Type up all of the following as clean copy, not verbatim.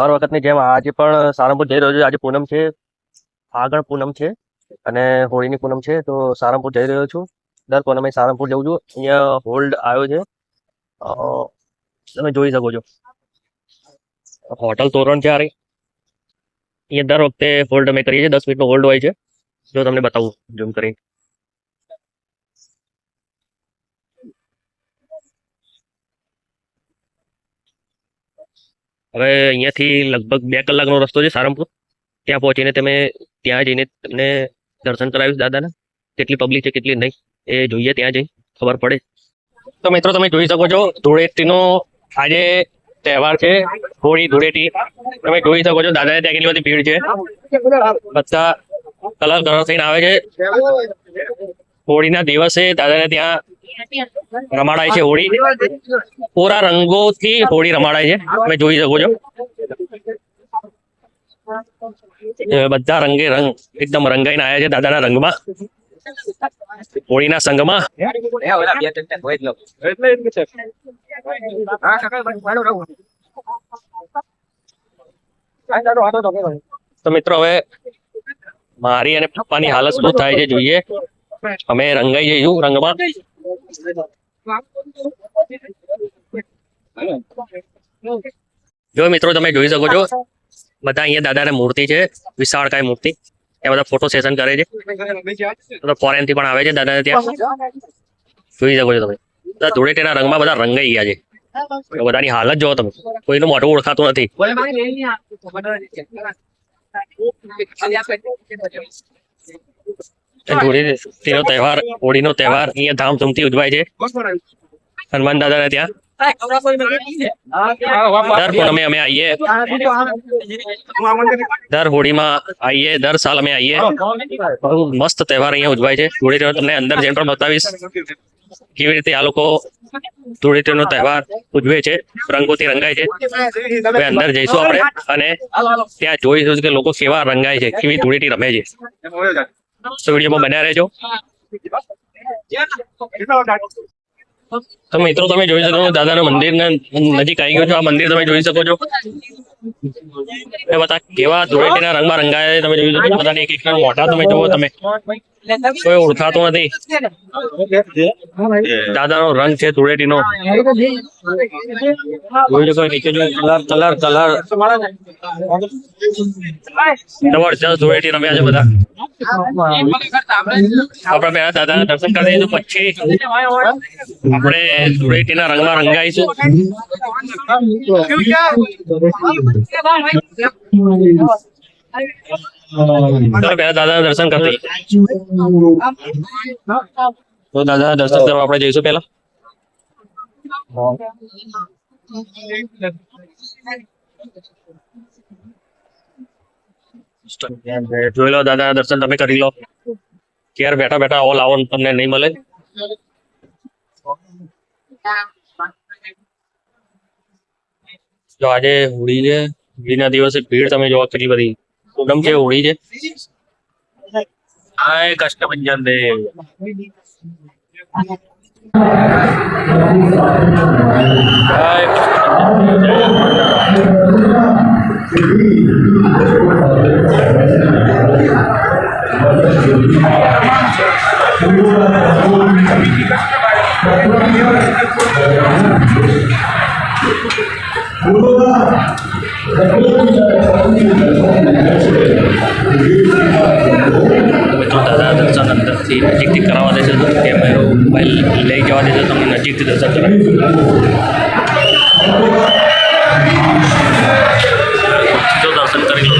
હર વખતની જેમ આજે પણ સારંગપુર જઈ રહ્યો છું। આજે પૂનમ છે, ફાગણ પૂનમ છે અને હોળીની પૂનમ છે, તો સારંગપુર જઈ રહ્યો છું। દર પૂનમે સારંગપુર જઉં છું। અહીંયા હોલ્ડ આવ્યો છે, તમે જોઈ શકો છો। હોટલ તોરણ છે। અહીંયા દર વખતે હોલ્ડ અમે કરીએ છીએ, 10 મિનિટનો હોલ્ડ હોય છે। જો તમને બતાવું ઝૂમ કરી। હવે અહીંયાથી લગભગ 2 કલાકનો રસ્તો છે સારંગપુર। ત્યાં પહોંચીને ત્યાં જઈને તમને દર્શન કરાવીશ દાદાના। કેટલી પબ્લિક છે કેટલી નહીં એ જોઈએ, ત્યાં જઈ ખબર પડે। તો મિત્રો તમે જોઈ શકો છો, ધૂળેટીનો આજે તહેવાર છે, હોળી ધૂળેટી। તમે જોઈ શકો છો દાદાને ત્યાં કેટલી બધી ભીડ છે, બધા કલર થઈને આવે છે। હોળીના દિવસે દાદાને ત્યાં રમાડાય છે હોળી, પૂરા રંગોથી હોળી રમાડાય છે, તમે જોઈ શકો છો। બધા રંગે રંગ એકદમ રંગાઈને આવ્યા છે દાદાના રંગમાં, હોળીના સંગમાં। તો મિત્રો હવે મારી અને પપ્પાની હાલત શું થાય છે જોઈએ। અમે રંગાઈ જઈશું રંગમાં। જો મિત્રો તમે જોઈ શકો છો, બધા અહીંયા દાદાની મૂર્તિ છે, વિશાળકાય મૂર્તિ। ત્યાં બધા ફોટો સેશન કરે છે, ફોરેન થી પણ આવે છે દાદાને ત્યાં। જોઈ શકો છો તમે, બધા ધૂળેટીના રંગમાં બધા રંગાઈ ગયા છે। બધાની હાલત જોવો તમે, કોઈનું મોઢું ઓળખાતું નથી। ધૂળેટીનો તહેવાર, હોળીનો તહેવાર અહીંયા ધામધૂમથી ઉજવાય છે હનુમાન દાદાને ત્યાં। દર પૂનમે અમે આવીએ, દર હોળીમાં આવીએ, દર સાલ અમે આવીએ। બહુ મસ્ત તહેવાર અહીંયા ઉજવાય છે ધૂળેટીનો। તમને અંદર જઈને પણ બતાવીશ કેવી રીતે આ લોકો ધૂળેટીનો તહેવાર ઉજવે છે, રંગોથી રંગાય છે। હવે અંદર જઈશું આપણે અને ત્યાં જોઈશું કે લોકો કેવા રંગાય છે, કેવી ધૂળેટી રમે છે। તો વિડીયોમાં બન્યા રહેજો। તો મિત્રો તમે જોઈ શકો છો, દાદાના મંદિરના નજીક આવી ગયો છો। આ મંદિર તમે જોઈ શકો છો, બધા કેવા ધૂળેટીના રંગમાં રંગાયા છે, તમે જોઈ શકો છો। બધાને એક એકના મોઢા તમે જુઓ, તમે કોઈ ઓળખાતો નથી। દાદાનો રંગ છે ધૂળેટીનો, જોઈ શકો નીચે જો કલર જબરજસ્ત ધૂળેટી રમ્યા છે બધા। આપણે પહેલા દાદાના દર્શન કરી દઈશું, પછી આપણે ધૂળેટીના રંગમાં રંગાઈશું। પહેલા દાદાના દર્શન કરી, તો દાદાના દર્શન કરવા આપણે જઈશું પહેલા। જોઈ લો દાદાના દર્શન તમે કરી લો। ઘેર બેઠા બેઠા ઓલ આવો તમને નહીં મળે। જો આજે હોળી છે, હોળીના દિવસે ભીડ તમે જોવા કેટલી બધી। પૂનમ છે, હોળી છે। હાય કષ્ટભંજન દેવ, દાદા દર્શન અંદરથી નજીકથી કરાવવા દેશે, તો કેમેરો મોબાઈલ લઈ જવા દેશે, તમને નજીકથી દર્શન કરાવી। જો દર્શન કરી લો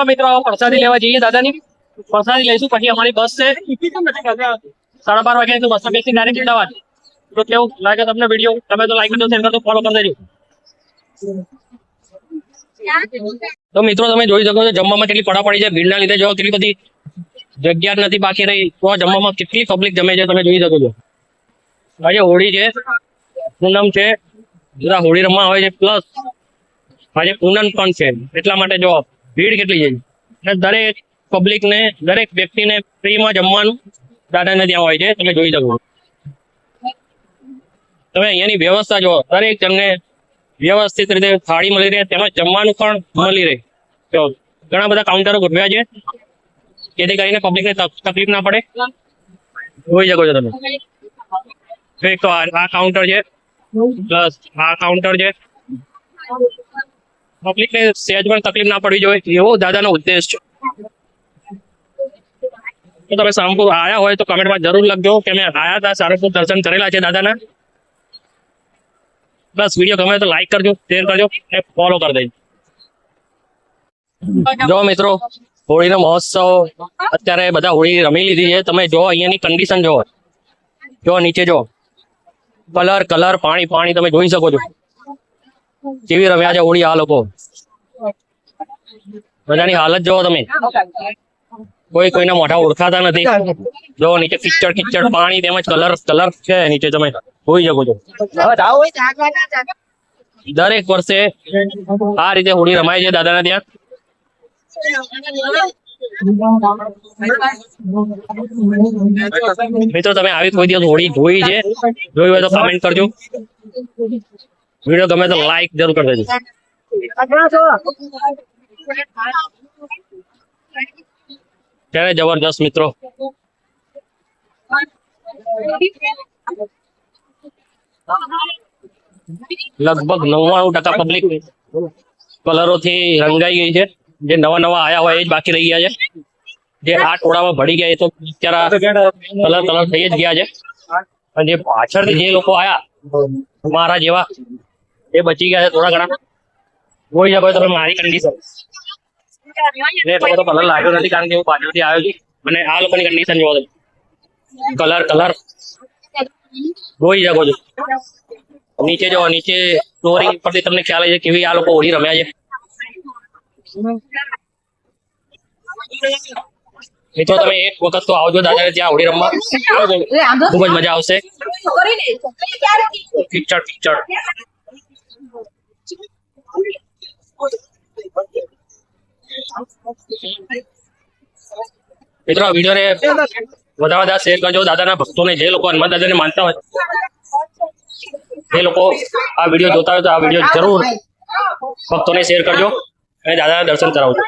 चलो मित्रों प्रसादी लेवा जाइए दादा ની प्रसादी લઈશું પછી અમારી બસ છે 12:30 વાગે તો બસ બેસી ડાયરેક્ટ અમદાવાદ તો કેવું લાગે તમને વિડિયો તમે તો લાઈક કરજો શેર કરજો ફોલો કરી દેજો તો મિત્રો તમે જોઈ શકો છો જમવામાં કેટલી પડાપડી છે ભીડના લીધે જો કેટલી બધી જગ્યા નથી બાકી રહી તો જમવામાં કેટલી પબ્લિક જમે છે તમે જોઈ શકો છો આજે હોળી છે પૂનમ છે બધા હોળી રમવા આવે છે પ્લસ આજે પૂનમ પણ છે એટલા માટે જો ભીડ કેટલી છે દરેક પબ્લિક ને દરેક વ્યક્તિને ફ્રીમાં જમવાનું દાદાને ત્યાં હોય છે તમે જોઈ શકો તમે અહીંયાની વ્યવસ્થા જો દરેક જણને વ્યવસ્થિત રીતે થાળી મળી રહે તેમજ જમવાનું પણ મળી રહે તો ઘણા બધા કાઉન્ટરો ગોઠવ્યા છે જેથી કરીને પબ્લિકને તકલીફ ના પડે જોઈ શકો છો તમે એક તો આ કાઉન્ટર છે પ્લસ આ કાઉન્ટર છે પબ્લિકને સહેજ પણ તકલીફ ના પડવી જોઈએ એવો દાદાનો ઉદ્દેશ છે તો તમે સારંગપુર આયા હોય તો કમેન્ટમાં જરૂર લખજો કે મેં આયા હતા સારંગપુર દર્શન કરેલા છે દાદાના બસ વિડીયો ગમે તો લાઈક કરજો શેર કરજો અને ફોલો કરી દેજો જો મિત્રો હોળીનો મહોત્સવ અત્યારે બધા હોળી રમી લીધી છે તમે જો અહીંયાની કન્ડિશન જો નીચે જો કલર પાણી તમે જોઈ શકો છો કેવી રમ્યા છે હોળી આ લોકો બધાની હાલત જોવો તમે કોઈના મોઢા ઓળખાતા નથી જો નીચે કિચડ પાણી તેમજ કલર છે નીચે તમે જોઈ શકો છો દરેક વર્ષે આ રીતે હોળી રમાય છે દાદાના ત્યાં મિત્રો તમે આવી કોઈ દિવસ હોળી જોઈ છે જોઈ હોય તો કમેન્ટ કરજો વિડીયો ગમે તો લાઈક જરૂર કરી દેજો ત્યારે જબરદસ્ત મિત્રો લગભગ 99% પબ્લિક કલરોથી રંગાઈ ગઈ છે જે નવા આયા હોય એ જ બાકી રહી ગયા છે જે આ ટોળામાં ભળી ગયા એ તો બિચારા કલર થઈ જ ગયા છે અને જે પાછળથી જે લોકો આયા મારા જેવા એ બચી ગયા છે થોડા ઘણા જોઈ શકો તમે મારી કન્ડિશન એટલો બધો કલર લાગ્યો નથી કારણ કે હું પાછળથી આવ્યો છું અને આ લોકોની કન્ડિશન જોવો કલર જોઈ શકો છો નીચે જો નીચે ફ્લોરિંગ પરથી તમને ખ્યાલ આવે છે કેવી આ લોકો હોળી રમ્યા છે મિત્રો તમે એક વખત તો આવજો દાદા ત્યાં હોળી રમવા ખૂબ જ મજા આવશે કિચડ મિત્રો આ વિડીયોને વધારે શેર કરજો દાદાના ભક્તોને જે લોકો હનુમાન દાદાને માનતા હોય એ લોકો આ વિડીયો જોતા હોય તો આ વિડીયો જરૂર ભક્તોને શેર કરજો અને દાદાના દર્શન કરાવજો